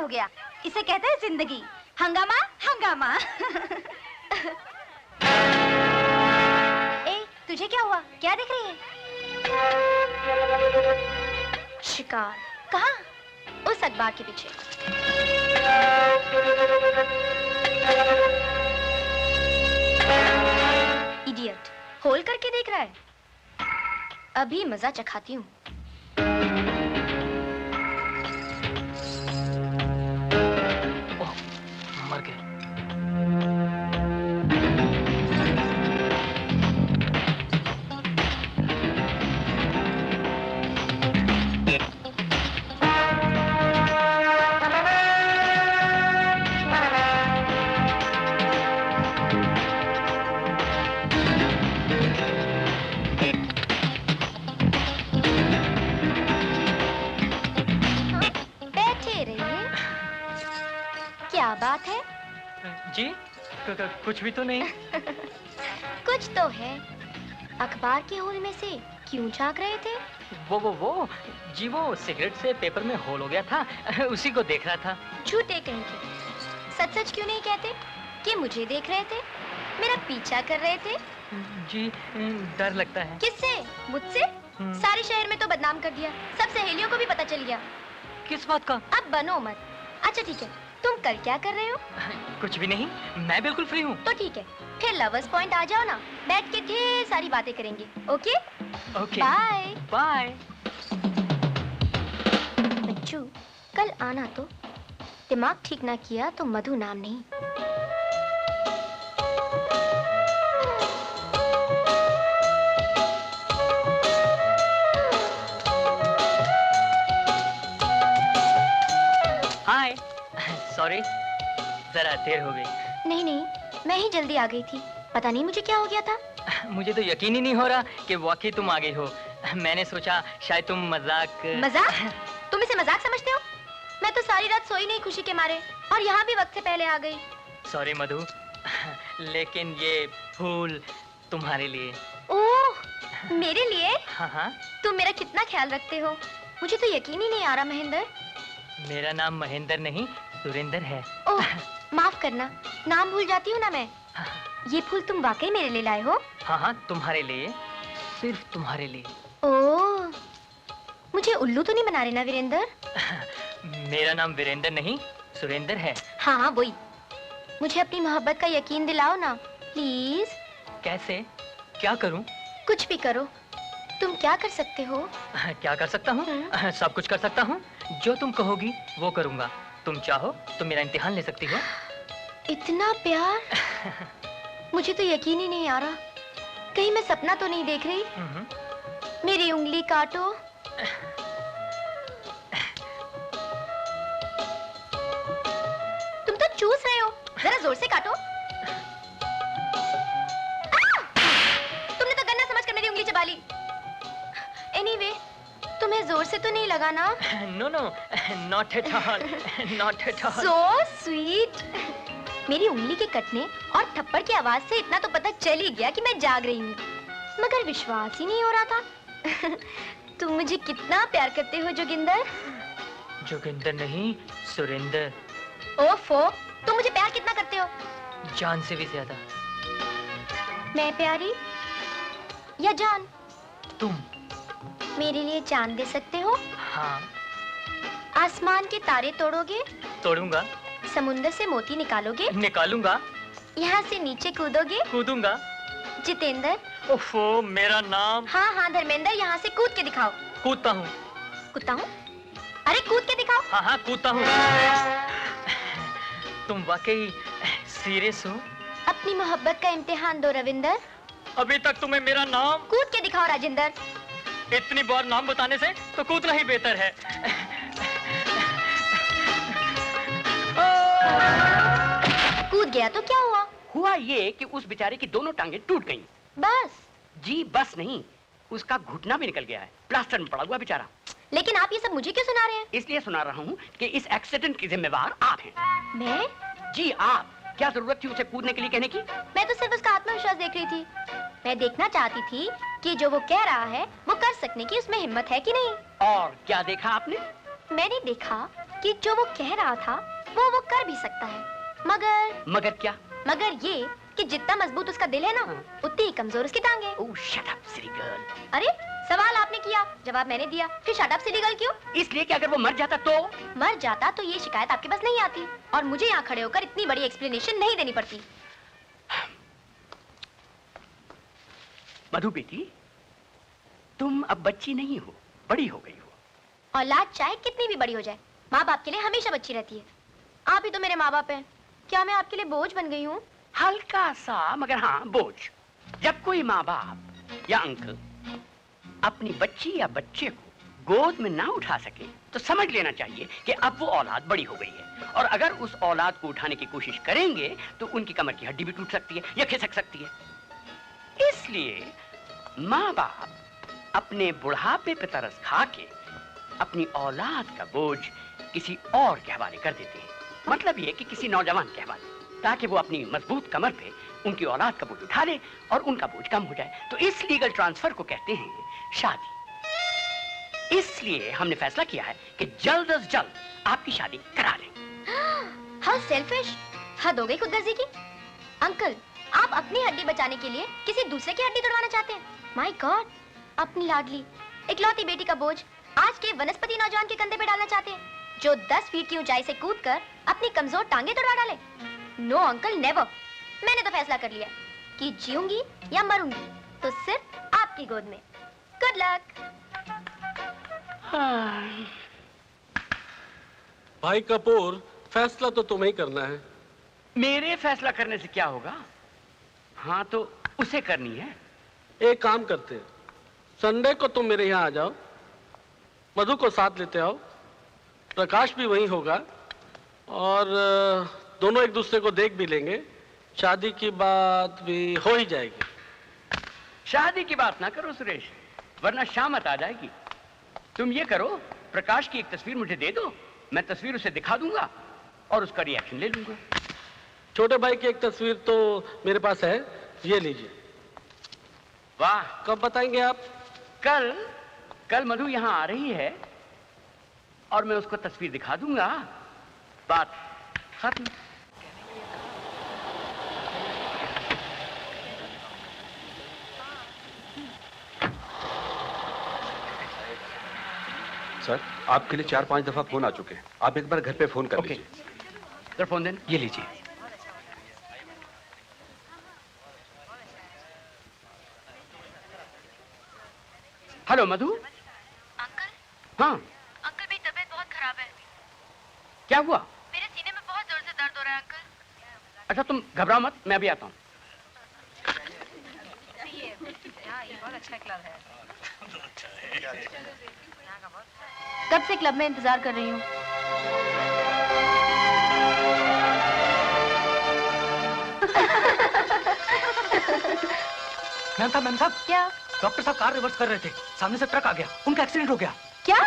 गया। इसे कहते हैं जिंदगी। हंगामा हंगामा। ए, तुझे क्या हुआ? क्या देख रही है? शिकार। कहाँ? उस अखबार के पीछे। इडियट, खोल करके देख रहा है। अभी मजा चखाती हूँ। मर गए। क्या बात है? जी कुछ भी तो नहीं। कुछ तो है। अखबार के होल में से क्यों झांक रहे थे? वो जी वो सिगरेट से पेपर में होल हो गया था, उसी को देख रहा था। झूठे कहेंगे। सच सच क्यों नहीं कहते कि मुझे देख रहे थे, मेरा पीछा कर रहे थे? जी डर लगता है। किससे? मुझसे? सारे शहर में तो बदनाम कर दिया, सब सहेलियों को भी पता चल गया। किस बात का? अब बनो मत। अच्छा ठीक है, तुम कल क्या कर रहे हो? कुछ भी नहीं, मैं बिल्कुल फ्री हूँ। तो ठीक है, फिर लवर्स पॉइंट आ जाओ ना, बैठ के ढेर सारी बातें करेंगे। ओके? ओके। Bye bye. बच्चू, कल आना तो। दिमाग ठीक ना किया तो मधु नाम नहीं। हाय। सॉरी, जरा देर हो गई। नहीं, मैं ही जल्दी आ गई थी। पता नहीं मुझे क्या हो गया था। मुझे तो यकीन ही नहीं हो रहा कि वाकई तुम आ गई हो। मैंने सोचा शायद तुम मजाक। तुम इसे मजाक समझते हो? मैं तो सारी रात सोई नहीं खुशी के मारे, और यहाँ भी वक्त से पहले आ गई। सॉरी मधु, लेकिन ये फूल तुम्हारे लिए। ओह, मेरे लिए? हाँ। तुम मेरा कितना ख्याल रखते हो, मुझे तो यकीन ही नहीं आ रहा। महेंद्र? मेरा नाम महेंद्र नहीं, सुरेंद्र है। ओह, माफ करना, नाम भूल जाती हूँ ना मैं। ये फूल तुम वाकई मेरे लिए लाए हो? हाँ, तुम्हारे लिए, सिर्फ तुम्हारे लिए। ओह, मुझे उल्लू तो नहीं बना रहे ना वीरेंद्र? मेरा नाम वीरेंद्र नहीं, सुरेंद्र है। हाँ, वही। मुझे अपनी मोहब्बत का यकीन दिलाओ ना, प्लीज। कैसे? क्या करूं? कुछ भी करो। तुम क्या कर सकते हो? क्या कर सकता हूँ? सब कुछ कर सकता हूँ। जो तुम कहोगी वो करूँगा। तुम चाहो तो मेरा इम्तिहान ले सकती हो। इतना प्यार? मुझे तो यकीन ही नहीं आ रहा। कहीं मैं सपना तो नहीं देख रही? मेरी उंगली काटो। तुम तो चूस रहे हो, जरा जोर से काटो। तुमने तो गन्ना समझकर मेरी उंगली चबा ली। एनीवे, तुम्हें जोर से तो नहीं लगा ना? No, not at all, not at all. So sweet. मेरी उंगली के कटने और थप्पड़ की आवाज से इतना तो पता चल ही गया कि मैं जाग रही हूँ, मगर विश्वास ही नहीं हो रहा था। तुम मुझे कितना प्यार करते हो जोगिंदर? जोगिंदर नहीं, सुरेंद्र। ओफो, तुम मुझे प्यार कितना करते हो? जान से भी ज्यादा। मैं प्यारी या जान? तुम मेरे लिए चांद दे सकते हो? हाँ। आसमान के तारे तोड़ोगे? तोड़ूंगा। समुंदर से मोती निकालोगे? निकालूंगा। यहाँ से नीचे कूदोगे? कूदूंगा। जितेंद्र। ओफो, मेरा नाम। हाँ, धर्मेंद्र, यहाँ से कूद के दिखाओ। कूदता हूँ। कूदता हूँ? अरे कूद के दिखाओ। हाँ, कूदता हूँ। तुम वाकई सीरियस हो? अपनी मोहब्बत का इम्तिहान दो रविंदर। अभी तक तुम्हें मेरा नाम। कूद के दिखाओ राजेंद्र। इतनी बार नाम बताने से तो कूदना ही बेहतर है। कूद गया तो क्या हुआ? हुआ ये कि उस बेचारे की दोनों टांगें टूट गईं। बस? जी बस नहीं, उसका घुटना भी निकल गया है, प्लास्टर में पड़ा हुआ बेचारा। लेकिन आप ये सब मुझे क्यों सुना रहे हैं? इसलिए सुना रहा हूँ कि इस एक्सीडेंट की जिम्मेवार आप हैं। मैं? जी आप। क्या जरूरत थी उसे कूदने के लिए कहने की? मैं तो सिर्फ उसका आत्मविश्वास देख रही थी। मैं देखना चाहती थी कि जो वो कह रहा है वो कर सकने की उसमें हिम्मत है कि नहीं। और क्या देखा आपने? मैंने देखा कि जो वो कह रहा था वो कर भी सकता है, मगर क्या? मगर ये कि जितना मजबूत उसका दिल है ना, उतनी ही कमजोर उसकी टांगे। ओह शट अप सिली गर्ल। अरे सवाल आपने किया, जवाब मैंने दिया, फिर शट अप सिली गर्ल क्यों? इसलिए कि अगर वो मर जाता तो? मर जाता तो ये शिकायत आपके पास नहीं आती और मुझे यहाँ खड़े होकर इतनी बड़ी एक्सप्लेनेशन नहीं देनी पड़ती। मधु बेटी, तुम अब बच्ची नहीं हो, बड़ी हो गई हो। औलाद चाहे कितनी भी बड़ी हो जाए, माँ बाप के लिए हमेशा बच्ची रहती है। आप ही तो मेरे माँ बाप हैं। क्या मैं आपके लिए बोझ बन गई हूँ? हल्का सा, मगर हाँ बोझ। जब कोई माँ बाप या अंकल अपनी बच्ची या बच्चे को गोद में ना उठा सके तो समझ लेना चाहिए कि अब वो औलाद बड़ी हो गई है, और अगर उस औलाद को उठाने की कोशिश करेंगे तो उनकी कमर की हड्डी भी टूट सकती है या खिसक सकती है। इसलिए माँ बाप अपने बुढ़ापे पे तरस खा के अपनी औलाद का बोझ किसी और के हवाले कर देते हैं। मतलब ये कि किसी नौजवान के हवाले, ताकि वो अपनी मजबूत कमर पे उनकी औलाद का बोझ उठा ले और उनका बोझ कम हो जाए। तो इस लीगल ट्रांसफर को कहते हैं शादी। इसलिए हमने फैसला किया है कि जल्द अज जल्द आपकी शादी करा लें। How selfish! हद हो गई खुदगर्जी की। अंकल, आप अपनी हड्डी बचाने के लिए किसी दूसरे की हड्डी तोड़वाना चाहते हैं? My God! अपनी लाडली इकलौती बेटी का बोझ आज के वनस्पति नौजवान के कंधे पे डालना चाहते हैं, जो 10 फीट की ऊंचाई से कूदकर अपनी कमजोर टांगे तोड़वा डाले। No uncle, never. मैंने तो फैसला कर लिया कि जीऊंगी या मरूंगी तो सिर्फ आपकी गोद में। Good luck. भाई कपूर, फैसला तो तुम्हें ही करना है। मेरे फैसला करने से क्या होगा? हाँ तो उसे करनी है। एक काम करते हैं, संडे को तुम मेरे यहाँ आ जाओ, मधु को साथ लेते आओ, प्रकाश भी वहीं होगा और दोनों एक दूसरे को देख भी लेंगे। शादी की बात भी हो ही जाएगी। शादी की बात ना करो सुरेश, वरना शामत आ जाएगी। तुम ये करो, प्रकाश की एक तस्वीर मुझे दे दो, मैं तस्वीर उसे दिखा दूंगा और उसका रिएक्शन ले लूंगा। छोटे भाई की एक तस्वीर तो मेरे पास है, ये लीजिए। वाह! कब बताएंगे आप? कल मधु यहाँ आ रही है और मैं उसको तस्वीर दिखा दूंगा, बात खत्म। सर, आपके लिए 4-5 दफा फोन आ चुके हैं। आप एक बार घर पे फोन कर लीजिए। सर फोन देना। ये लीजिए। हेलो मधु। अंकल? हाँ अंकल, मेरी तबीयत बहुत खराब है। क्या हुआ? मेरे सीने में बहुत जोर से दर्द हो रहा है अंकल। अच्छा तुम घबराओ मत, मैं अभी आता हूँ। बहुत अच्छा क्लब है। कब से क्लब में इंतजार कर रही हूँ। मैम साहब, क्या? डॉक्टर साहब कार रिवर्स कर रहे थे, सामने से ट्रक आ गया, उनका एक्सीडेंट हो गया। क्या?